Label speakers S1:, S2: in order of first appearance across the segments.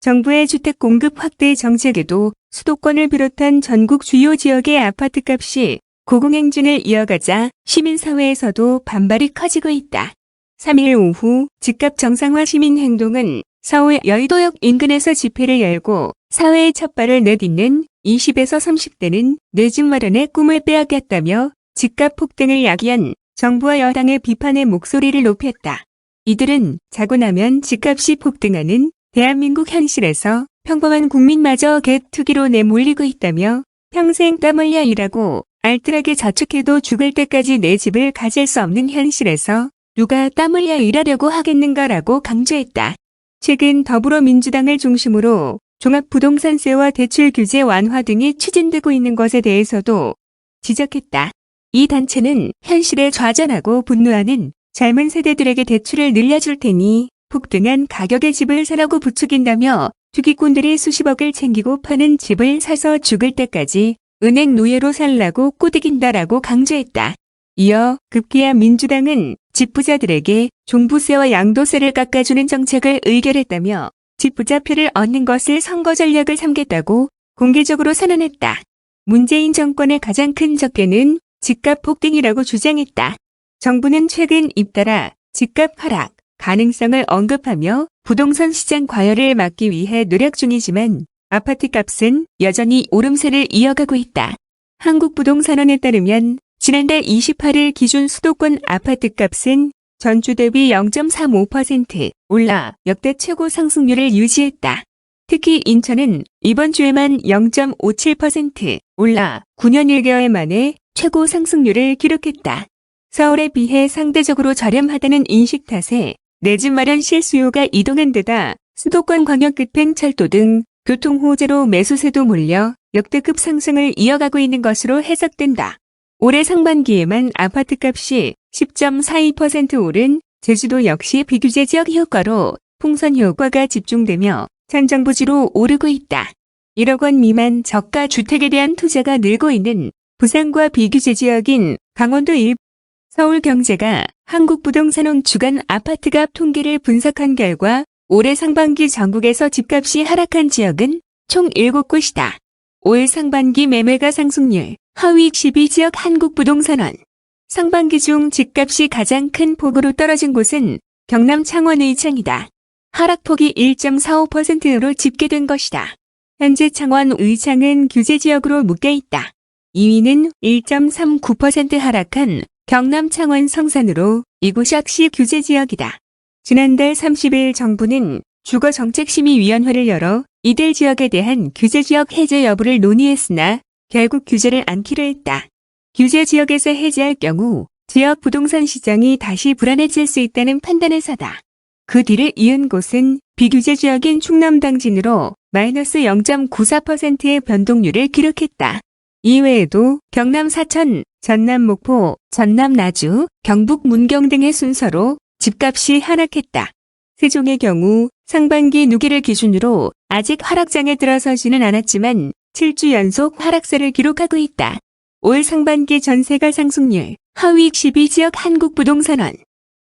S1: 정부의 주택 공급 확대 정책에도 수도권을 비롯한 전국 주요 지역의 아파트값이 고공행진을 이어가자 시민사회에서도 반발이 커지고 있다. 3일 오후 집값 정상화 시민행동은 서울 여의도역 인근에서 집회를 열고 사회의 첫 발을 내딛는 20에서 30대는 내 집 마련의 꿈을 빼앗겼다며 집값 폭등을 야기한 정부와 여당의 비판의 목소리를 높였다. 이들은 자고 나면 집값이 폭등하는 대한민국 현실에서 평범한 국민마저 갭투기로 내몰리고 있다며 평생 땀 흘려 일하고 알뜰하게 저축해도 죽을 때까지 내 집을 가질 수 없는 현실에서 누가 땀 흘려 일하려고 하겠는가라고 강조했다. 최근 더불어민주당을 중심으로 종합부동산세와 대출 규제 완화 등이 추진되고 있는 것에 대해서도 지적했다. 이 단체는 현실에 좌절하고 분노하는 젊은 세대들에게 대출을 늘려줄 테니 폭등한 가격의 집을 사라고 부추긴다며 투기꾼들이 수십억을 챙기고 파는 집을 사서 죽을 때까지 은행 노예로 살라고 꼬드긴다라고 강조했다. 이어 급기야 민주당은 집부자들에게 종부세와 양도세를 깎아주는 정책을 의결했다며 집부자표를 얻는 것을 선거 전략을 삼겠다고 공개적으로 선언했다. 문재인 정권의 가장 큰 적개는 집값 폭등이라고 주장했다. 정부는 최근 잇따라 집값 하락 가능성을 언급하며 부동산 시장 과열을 막기 위해 노력 중이지만 아파트값은 여전히 오름세를 이어가고 있다. 한국부동산원에 따르면 지난달 28일 기준 수도권 아파트값은 전주 대비 0.35% 올라 역대 최고 상승률을 유지했다. 특히 인천은 이번 주에만 0.57% 올라 9년 1개월 만에 최고 상승률을 기록했다. 서울에 비해 상대적으로 저렴하다는 인식 탓에 내 집 마련 실수요가 이동한 데다 수도권 광역급행철도 등 교통 호재로 매수세도 몰려 역대급 상승을 이어가고 있는 것으로 해석된다. 올해 상반기에만 아파트값이 10.42% 오른 제주도 역시 비규제 지역 효과로 풍선 효과가 집중되며 천정부지로 오르고 있다. 1억 원 미만 저가 주택에 대한 투자가 늘고 있는 부산과 비규제 지역인 강원도 서울경제가 한국부동산원 주간 아파트값 통계를 분석한 결과 올해 상반기 전국에서 집값이 하락한 지역은 총 7곳이다. 올 상반기 매매가 상승률 하위 12지역 한국부동산원. 상반기 중 집값이 가장 큰 폭으로 떨어진 곳은 경남 창원 의창이다. 하락폭이 1.45%로 집계된 것이다. 현재 창원 의창은 규제 지역으로 묶여있다. 2위는 1.39% 하락한 경남 창원 성산으로 이곳 역시 규제 지역이다. 지난달 30일 정부는 주거정책심의위원회를 열어 이들 지역에 대한 규제 지역 해제 여부를 논의했으나 결국 규제를 않기로 했다. 규제 지역에서 해제할 경우 지역 부동산 시장이 다시 불안해질 수 있다는 판단에서다. 그 뒤를 이은 곳은 비규제 지역인 충남 당진으로 마이너스 0.94%의 변동률을 기록했다. 이외에도 경남 사천, 전남 목포, 전남 나주, 경북 문경 등의 순서로 집값이 하락했다. 세종의 경우 상반기 누계를 기준으로 아직 하락장에 들어서지는 않았지만 7주 연속 하락세를 기록하고 있다. 올 상반기 전세가 상승률 하위 12지역 한국부동산원.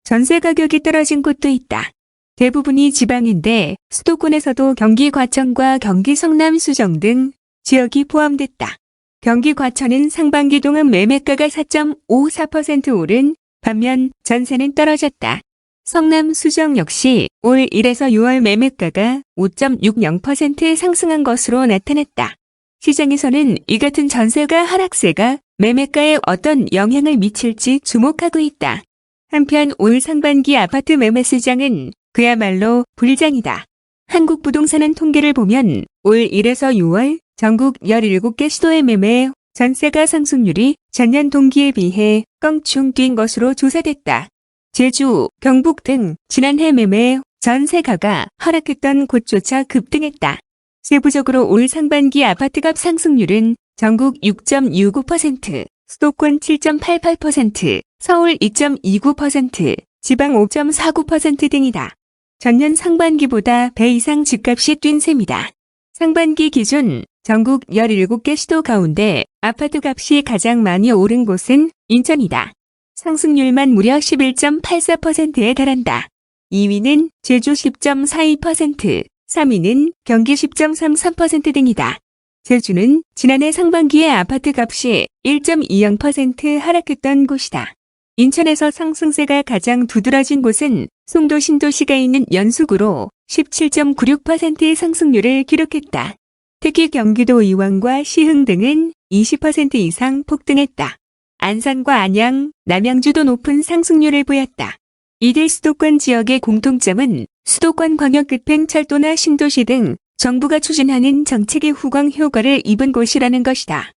S1: 전세 가격이 떨어진 곳도 있다. 대부분이 지방인데 수도권에서도 경기 과천과 경기 성남 수정 등 지역이 포함됐다. 경기 과천은 상반기 동안 매매가가 4.54% 오른 반면 전세는 떨어졌다. 성남 수정 역시 올 1에서 6월 매매가가 5.60% 상승한 것으로 나타났다. 시장에서는 이 같은 전세가 하락세가 매매가에 어떤 영향을 미칠지 주목하고 있다. 한편 올 상반기 아파트 매매 시장은 그야말로 불장이다. 한국부동산원 통계를 보면 올 1에서 6월 전국 17개 시도의 매매 전세가 상승률이 전년 동기에 비해 껑충 뛴 것으로 조사됐다. 제주, 경북 등 지난해 매매 전세가가 하락했던 곳조차 급등했다. 세부적으로 올 상반기 아파트값 상승률은 전국 6.69%, 수도권 7.88%, 서울 2.29%, 지방 5.49% 등이다. 전년 상반기보다 배 이상 집값이 뛴 셈이다. 상반기 기준 전국 17개 시도 가운데 아파트 값이 가장 많이 오른 곳은 인천이다. 상승률만 무려 11.84%에 달한다. 2위는 제주 10.42%, 3위는 경기 10.33% 등이다. 제주는 지난해 상반기에 아파트 값이 1.20% 하락했던 곳이다. 인천에서 상승세가 가장 두드러진 곳은 송도 신도시가 있는 연수구로 17.96%의 상승률을 기록했다. 특히 경기도 의왕과 시흥 등은 20% 이상 폭등했다. 안산과 안양, 남양주도 높은 상승률을 보였다. 이들 수도권 지역의 공통점은 수도권 광역급행철도나 신도시 등 정부가 추진하는 정책의 후광 효과를 입은 곳이라는 것이다.